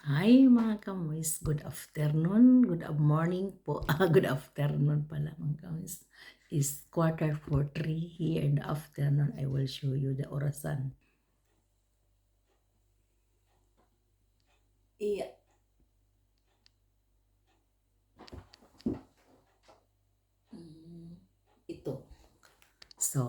Hi mga kamuis, good afternoon, good morning po, good afternoon pala mga kamuis. Is 2:45 here in the afternoon. I will show you the orasan. Iya. Ito. So,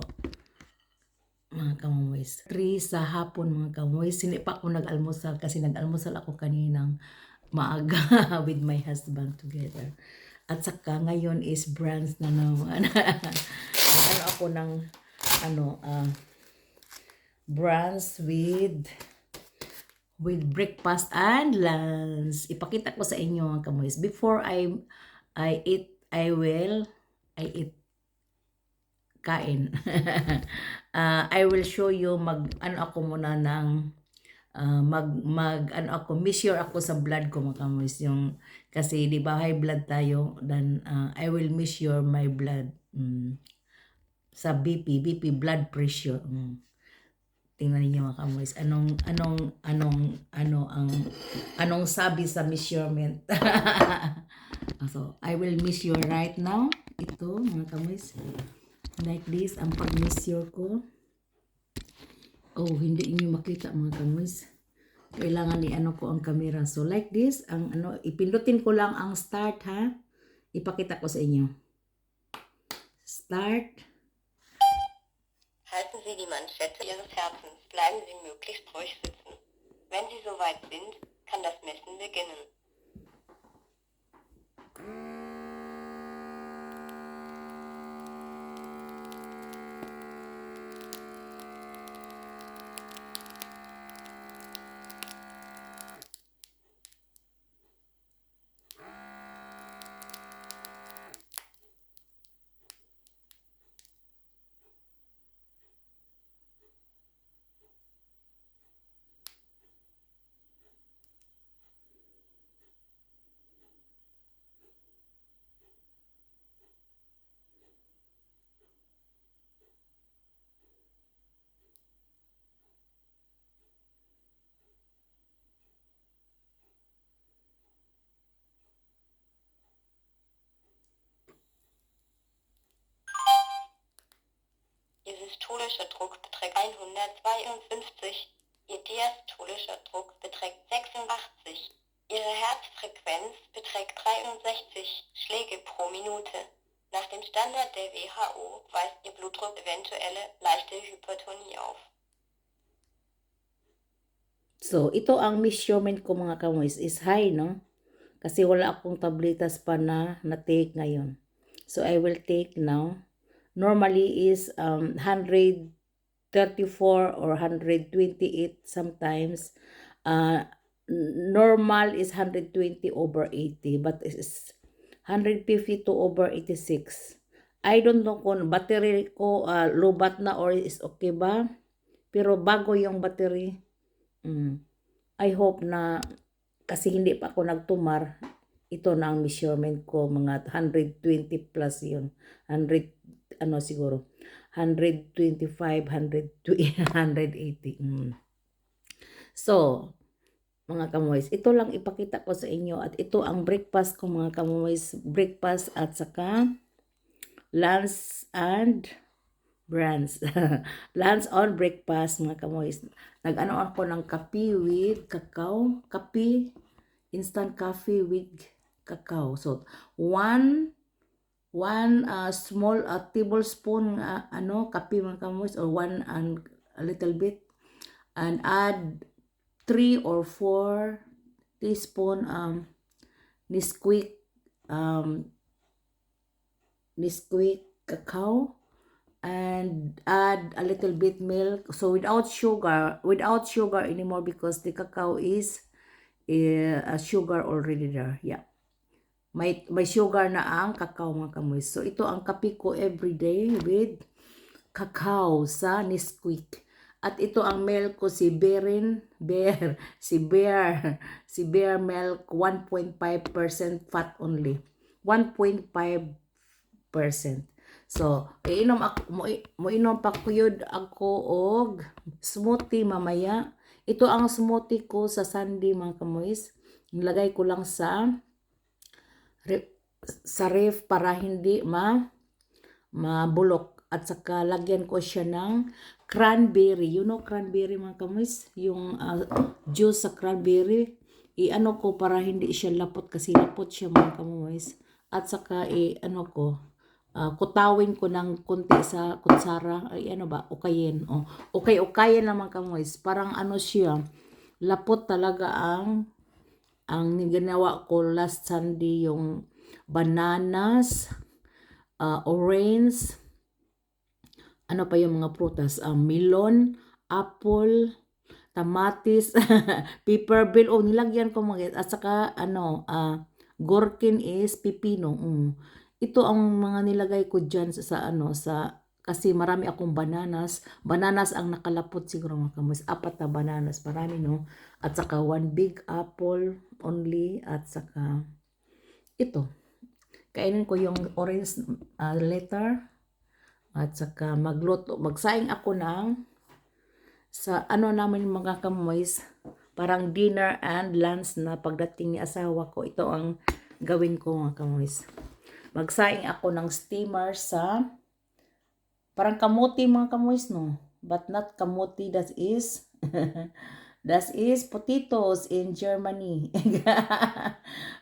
mga kamuis, 3 sa hapon mga kamuis, hindi pa ako nag-almusal kasi nag-almusal ako kaninang maaga with my husband together. At saka ngayon is brunch na naman. Ano ako ng ano brunch with breakfast and lunch. Ipakita ko sa inyo mga kamuis. Before I eat, I eat kain. I will show you ano ako muna ng ano ako, measure ako sa blood ko mga kamuis. Yung, kasi di ba high blood tayo, then I will measure my blood sa BP blood pressure. Tingnan niyo mga kamuis, anong sabi sa measurement. So, I will measure right now. Ito mga kamuis. Like this, ang pag-measure ko. Oh, hindi niyo makita mga kamuis. Kailangan ni-ano ko ang camera. So, like this, ang ipindutin ko lang ang start ha. Ipakita ko sa inyo. Start. Halten Sie die Manschette Ihres Herzens. Bleiben Sie möglichst ruhig sitzen. Wenn Sie soweit sind, kann das Messen beginnen. Ihr systolischer Druck beträgt 152, Ihr diastolischer Druck beträgt 86, Ihre Herzfrequenz beträgt 63 Schläge pro Minute. Nach dem Standard der WHO weist Ihr Blutdruck eventuelle leichte Hypertonie auf. So, ito ang measurement ko mga kamuis is high, no? Kasi wala akong tabletas pa na-take ngayon. So, I will take now. Normally is 134 or 128 sometimes. Normal is 120 over 80, but it's 152 over 86. I don't know kung battery ko lobat na or is okay ba. Pero bago yung battery. I hope na, kasi hindi pa ako nagtumar, ito na ang measurement ko, mga 120 plus yun. 100, siguro, 125, 180. So, mga kamoys, ito lang ipakita ko sa inyo at ito ang breakfast ko mga kamoys, breakfast at saka lunch and brands. Lunch on breakfast mga kamoys. Nag-ano ako ng kape with cacao. Kape, instant coffee with cacao. So, one small tablespoon kape mga kamoys, or one and a little bit, and add 3 or 4 teaspoon Nesquik cacao, and add a little bit milk. So without sugar anymore, because the cacao is a sugar already there. Yeah, may sugar na ang cacao mga kamoys. So ito ang kape ko everyday with cacao sa Nesquik. At ito ang milk ko, si Bear milk, 1.5% fat only. 1.5%. So, moinom pa kuyod ako og smoothie mamaya. Ito ang smoothie ko sa Sunday mga kamoys. nilagay ko lang sa ref para hindi mabulok. At saka lagyan ko siya ng cranberry. You know cranberry mga kamoys? Yung juice sa cranberry. I-ano ko para hindi siya lapot kasi lapot siya mga kamoys. At saka kutawin ko ng konti sa kutsara. Ay ano ba? Ukayin. Ukayin naman kamoys. Parang ano siya. Lapot talaga ang ginawa ko last Sunday yung bananas, orange, ano pa yung mga prutas, melon, apple, tamatis, pepper bell, nilagyan ko mga, at saka gherkin is pipino. Ito ang mga nilagay ko dyan kasi marami akong bananas ang nakalapot siguro mga kamoys, 4 na bananas, marami no, at saka 1 big apple only, at saka ito, kainin ko yung orange letter. At saka magsaing ako sa namin mga kamoys, parang dinner and lunch na pagdating ni asawa ko. Ito ang gawin ko mga kamoys. Magsaing ako ng steamer sa parang kamote mga kamoys no. But not kamote, that is that is potatoes in Germany.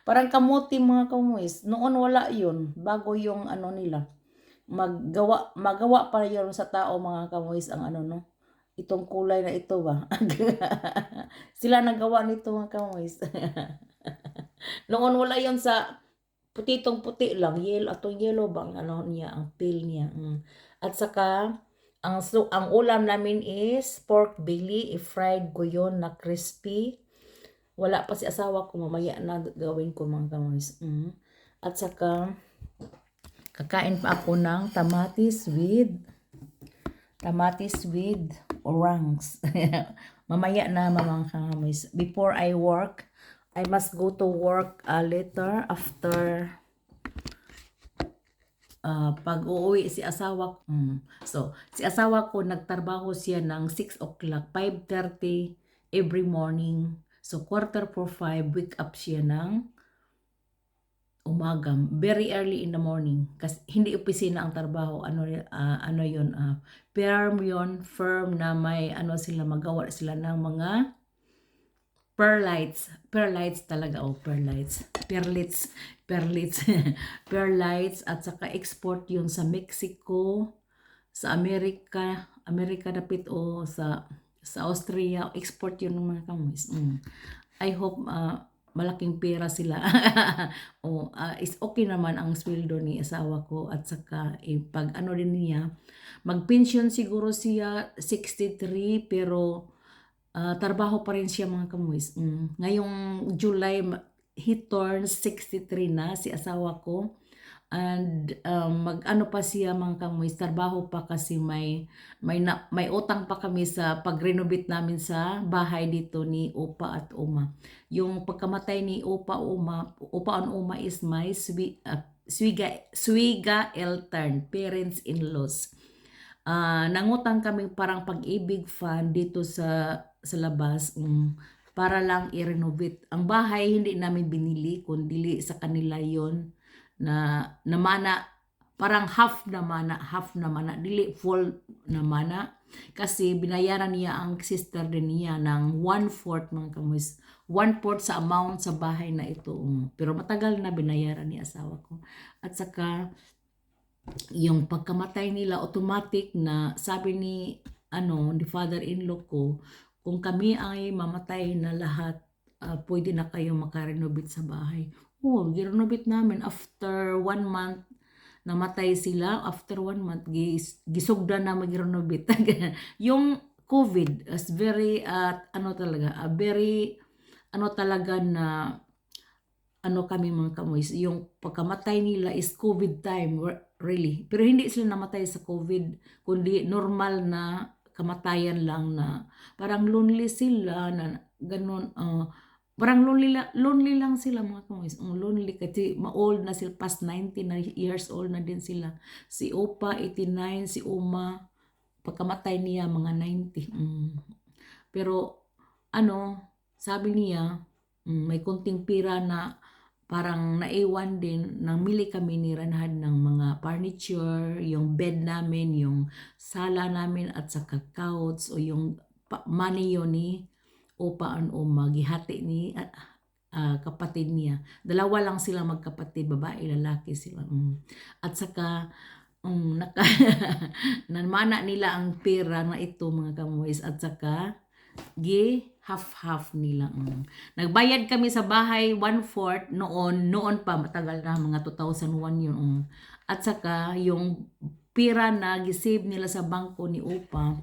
Parang kamote mga kamoys. Noon wala yun. Bago yung nila. Magawa pa yun sa tao mga kamoys ang itong kulay na ito ba. Sila nagawa nito mga kamoys. Noon wala yun sa putitong puti lang, atong yellow bang niya, ang peel niya. At saka ang ulam namin is pork belly, i-fried ko yun na crispy. Wala pa si asawa ko, mamaya na gawin ko mga kamoys. At saka kakain pa ako ng tamatis with orangs. Mamaya na mga kamoys. Before I work, I must go to work later after pag uuwi si asawa ko. So, si asawa ko nagtrabaho siya ng 6 o'clock, 5:30 every morning. So, 4:45, wake up siya ng umaga, very early in the morning, kasi hindi opisina ang trabaho, yun, firm na may sila, magawa sila ng mga perlights talaga, perlights perlights, at saka export yun sa Mexico, sa Amerika dapit, sa Austria, export yun ng mga kamoys. I hope malaking pera sila. Is okay naman ang sweldo ni asawa ko, at saka pag din niya, mag-pension siguro siya 63, pero trabaho pa rin siya mga kamoys. Ngayong July, he turns 63 na si asawa ko. And pa siya mga kamoys, trabaho pa kasi may utang pa kami sa pag-renovate namin sa bahay dito ni Opa at Uma. Yung pagkamatay ni Opa and Uma is my Swiga Eltern, parents-in-laws. Nangutang kami parang pag-ibig fund dito sa labas, para lang i-renovate. Ang bahay hindi namin binili, kundi sa kanila yon na mana, parang half na mana, dili full na mana, kasi binayaran niya ang sister din niya ng 1/4 mga kamoys, 1/4 sa amount sa bahay na ito. Pero matagal na binayaran ni asawa ko. At saka yung pagkamatay nila, automatic na sabi ni father-in-law ko, kung kami ay mamatay na lahat, pwede na kayo makarenovate sa bahay. Girenovate namin after 1 month. Namatay sila after 1 month, gisugdan na mag-renovate. Yung COVID is very talaga na kami mga kamoys, yung pagkamatay nila is COVID time, really. Pero hindi sila namatay sa COVID, kundi normal na kamatayan lang, na parang lonely sila, na ganun, parang lonely lang sila mga kamoys. Lonely kasi ma-old na sila, past 90 na years old na din sila. Si Opa 89, si Uma pagkamatay niya mga 90. Pero sabi niya, may kunting pira na parang naiwan din, namili kami ni Ranhad ng mga furniture, yung bed namin, yung sala namin at saka couch o yung money yun ni upaan o maghihati ni kapatid niya. Dalawa lang sila magkapatid, babae, lalaki sila. At saka naka namana nila ang pera na ito mga kamuis at saka half-half nila. Nagbayad kami sa bahay 1/4 noon pa matagal na mga 2001 yun. At saka yung pira na gisave nila sa bangko ni Upa,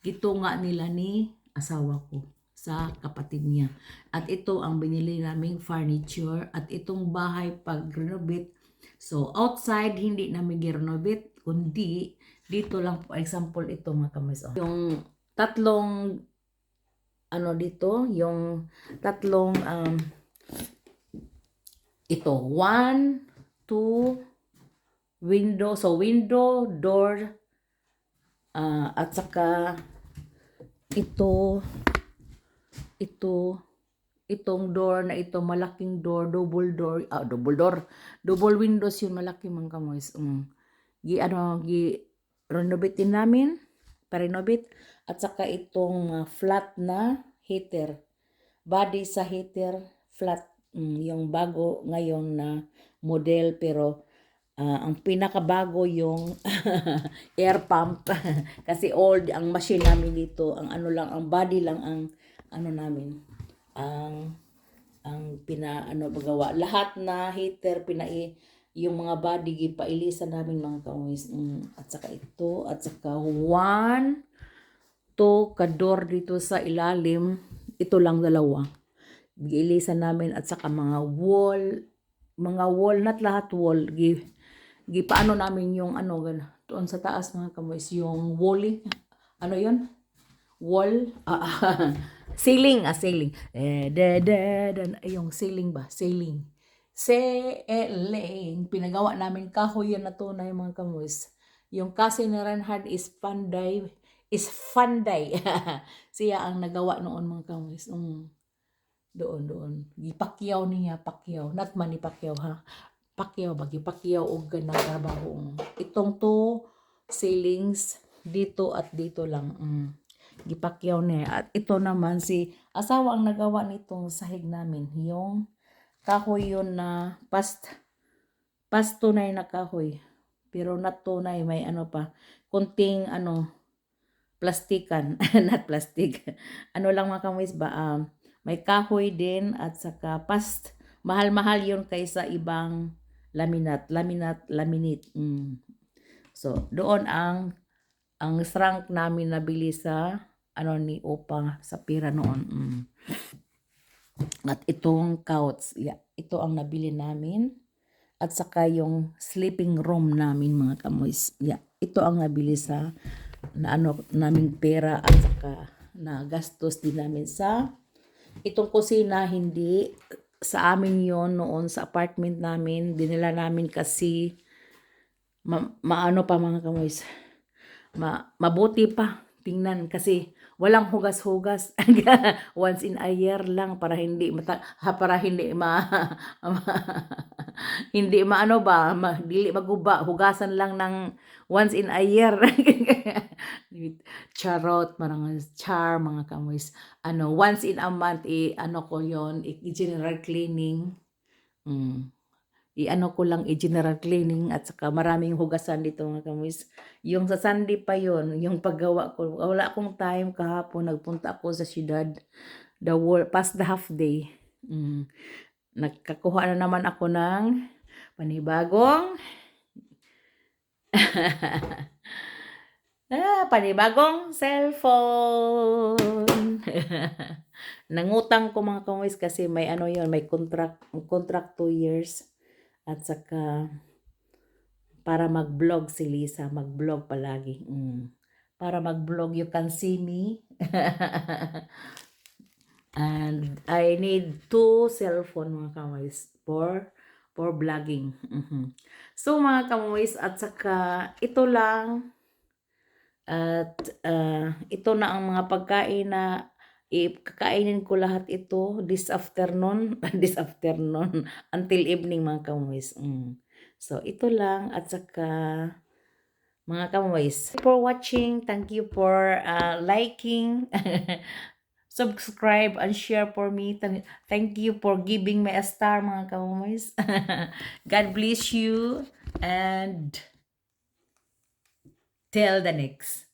gitunga nila ni asawa ko sa kapatid niya. At ito ang binili naming furniture at itong bahay pag renovate. So outside hindi namin gi-renovate kundi dito lang, for example ito mga kamis. Yung tatlong dito, yung tatlong ito 1, 2 window, so window, door, at saka itong door na ito, malaking door, double windows yun, malaki mga kamoys. Renovate din namin, pa-renovate. At saka itong flat na heater. Body sa heater, flat. Yung bago ngayon na model pero ang pinakabago yung air pump. Kasi old ang machine namin dito. Ang ang body lang ang namin. Ang pagawa. Lahat na heater, yung mga body gipailisan namin mga kamuis. At saka ito, at saka 1, 2 kador dito sa ilalim, ito lang dalawa. Giilisan namin at saka mga wall, not lahat wall, paano namin yung doon sa taas mga kamoys, yung walling, yun? Wall, ceiling, yung ceiling ba? Ceiling, pinagawa namin kahoy yan na tunay mga kamoys. Yung kasi ni Ranhard is Panday. Siya ang nagawa noon mga kamoys. Doon. Gipakyaw niya, not Manny Pacquiao ha. Pacquiao ba? Gipakyaw og ganang trabaho. Itong two ceilings dito at dito lang. Gipakyaw niya. At ito naman si asawa ang nagawa nitong sahig namin. Yung kahoy yun na tunay na kahoy. Pero not tunay, may pa, kunting plastikan, not plastic. Lang mga kamoys ba, may kahoy din at saka mahal-mahal yun kaysa ibang laminate. So, doon ang strength namin nabili sa ni Opa sa pira noon. At itong couch, ito ang nabili namin. At saka yung sleeping room namin mga kamoys. Ito ang nabili sa naming pera at saka na gastos din namin sa itong kusina. Hindi sa amin yon noon sa apartment namin, dinala namin kasi maano pa mga kamoys, mabuti pa tingnan kasi walang hugas-hugas. Once in a year lang para hindi hindi dili maguba, hugasan lang ng once in a year. Charot, char mga kamoys. Once in a month ko yon, i-general cleaning. Ko lang i-general cleaning at saka maraming hugasan dito mga kamoys. Yung sa Sunday pa yon, yung paggawa ko, wala akong time kahapon, nagpunta ako sa syudad, past the half day. Nagkakuha na naman ako ng panibagong panibagong cellphone. Nangutang ko mga kamoys kasi may may contract 2 years. At saka para mag-vlog si Lisa, mag-vlog palagi. Para mag-vlog, you can see me. And I need 2 cellphone mga kamoys for vlogging. So mga kamoys, at saka ito lang. At ito na ang mga pagkain na Kakainin ko lahat ito this afternoon, this afternoon, until evening mga kamoys. So, ito lang at saka mga kamoys. For watching, thank you for liking, subscribe, and share for me. Thank you for giving me a star mga kamoys. God bless you and till the next.